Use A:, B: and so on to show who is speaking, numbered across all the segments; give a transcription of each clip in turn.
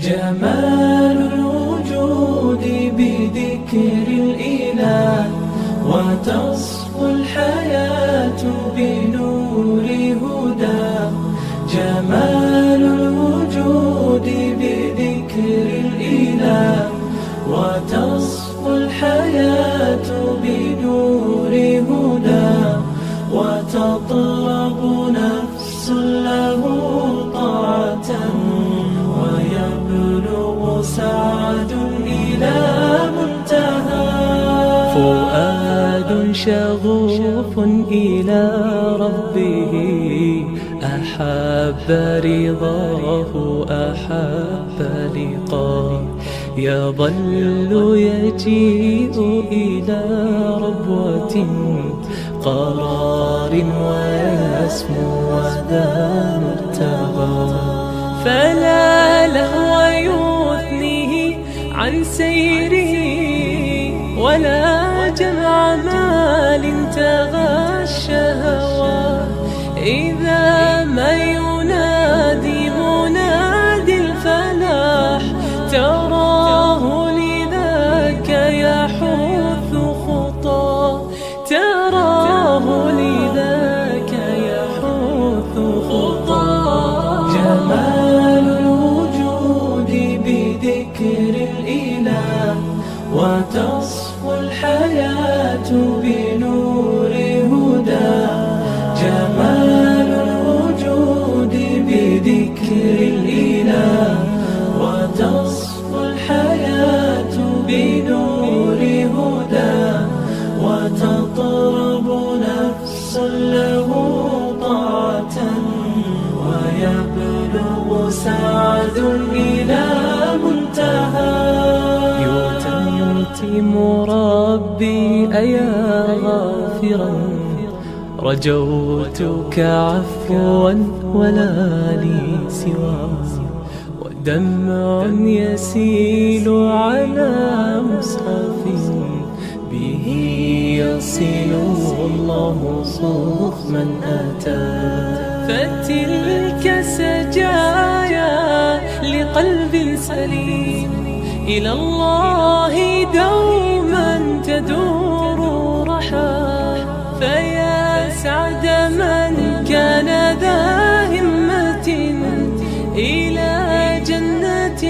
A: جمال الوجود بذكر الإله، وتصفو الحياة بنور هدى. جمال الوجود بذكر الإله، وتصفو الحياة بنور هدى. وتطلب نفس له طاعة، ويبلغ سعد إلى منتهى.
B: فؤاد شغوف إلى ربه، أحب رضاه أحب لقاه. يظل يجيء إلى ربوة قرار، ويسمو وذا مرتضى. فلا لهو يثنيه عن سيره، ولا جمع مال تغى الشهوات. إذا ما ينادي منادي الفلاح، تراه لذاك يحث خطاه. تراه لذاك يحث خطاه.
A: جمال الوجود بذكر الإله، وتصفو الحياة بنور هدى. جمال الوجود بذكر الإله، وتصفو الحياة بنور هدى. وتطرب نفس له طاعة، ويبلغ سعد إلى منتهى.
B: يتم ربي أيا غافرا، رجوتك عفوا ولا لي سوى. ودمع يسيل على مصحف، به يصل الله صوف من أتى. فتلك سجايا لقلب سليم، إلى الله دوما تدور رحى. فيا سعد من كان ذا همة، إلى جنة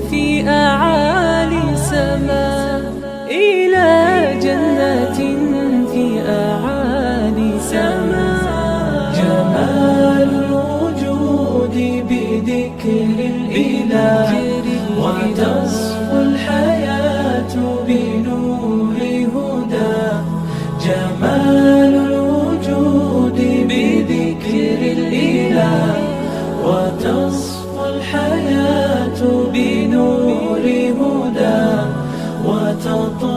B: في أعالي سماء. إلى جنة في أعالي سماء.
A: جمال الوجود بذكر الإله، وتصفو الحياة بنور هدى. جمال الوجود بذكر الإله، وتصفو الحياة بنور هدى. وتطلب